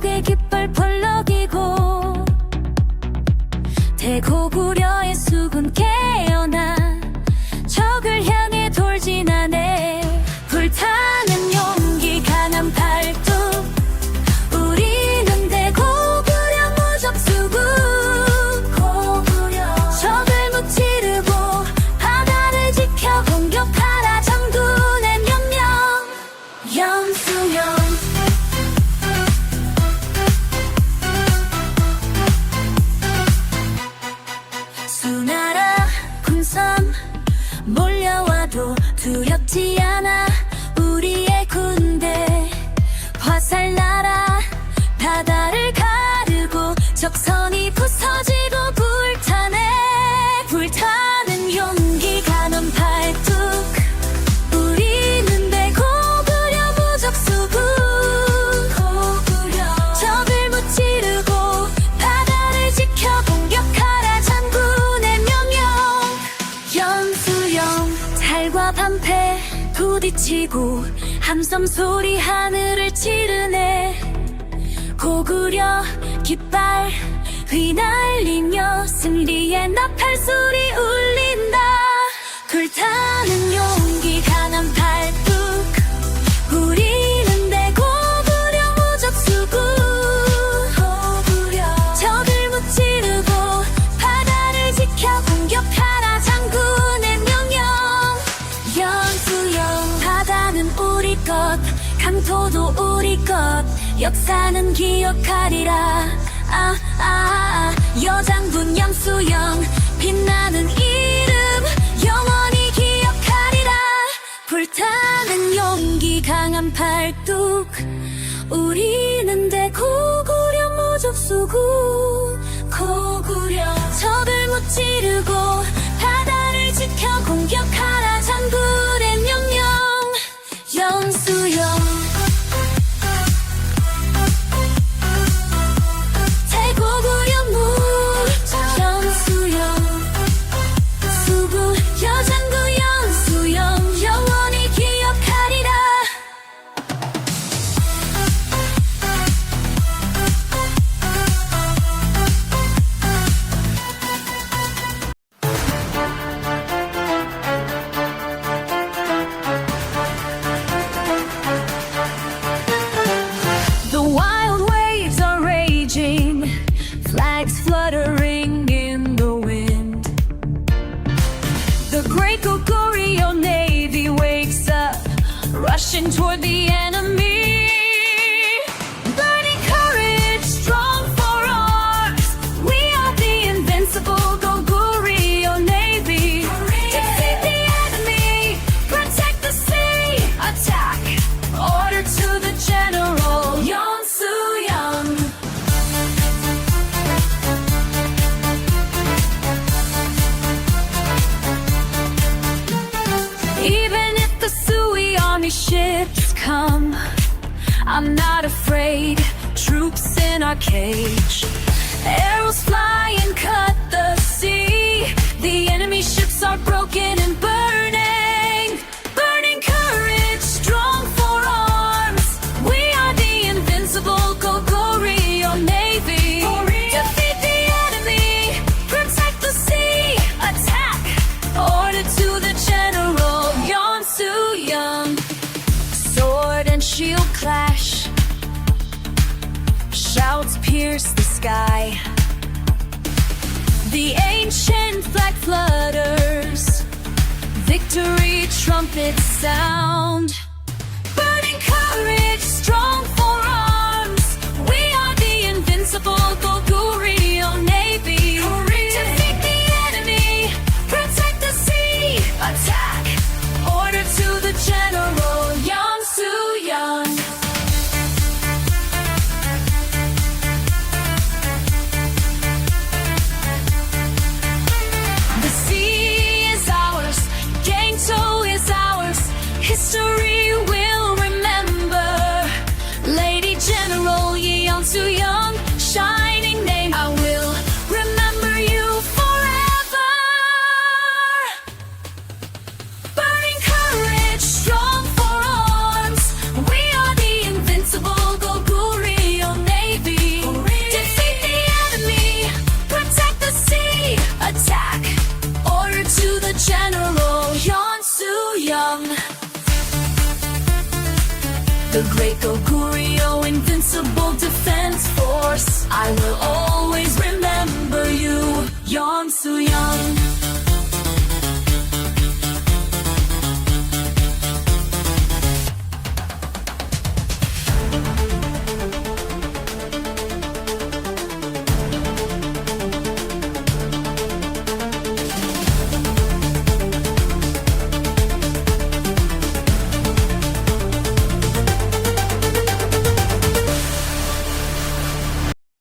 속에 깃발 펄럭이고 대고구려의 수군 깨어나 적을 향해 돌진하네. 불타는 용기 강한 발뚝 우리는 대고구려 무적수군 적을 무찌르고 바다를 지켜 공격하라 장군의 명령 연수영. 수나라 군선 몰려와도 두렵지 않아 우리의 군대. 화살나라 바다를 가르고 적선이 부서지고 불타네. 불타는 용기 가는 발뚝 우리는 대고구려 무적수군 적을 무찌르고 바다를 지켜 공격하라 장군의 명령 연수영. 달과 방패 부딪히고 함성 소리 하늘을 찌르네. 고구려 깃발 휘날리며 승리의 나팔소리 울린다. 불타는 용기 강한 발뚝 우리는 대고구려 무적수군 적을 무찌르고 바다를 지켜 공격하라 장군의 명령 연수영. 바다는 우리 것 강토도 우리 것 역사는 기억하리라. 여장군 연수-young 빛나는 이름 영원히 기억하리라. 불타는 용기 강한 발뚝 우리는 대고구려 무적수군 고구려 적을 무찌르고 바다를 지켜 공격하라 장군의 명령 연수-young. Flags fluttering in the wind. The great Goguryeo navy wakes up, rushing toward the enemy. Burning courage, strong forearms. We are the invincible Goguryeo navy. Defeat the enemy, protect the sea. Attack, order to the general Yeonsu-young. Even if the SU-YEON ships come, I'm not afraid. Troops in our cage, arrows fly and cut the sea. The enemy ships are broken and burning. Burning courage, strong forearms. We are the invincible Goguryeo navy. Defeat the enemy, protect the sea. Attack, order to the general Yeonsu-young. Sword and shield clash, shouts pierce the sky. The ancient flag flutters, victory trumpets sound. Burning courage, strong forearms. We are the invincible Goguryeo navy. Defeat the enemy, protect the sea. Attack, order to the general Yeonsu-young. The sea is ours, Gangto is ours. History will remember. Lady General Yeonsu-young, shining The great Goguryeo invincible defense force. I will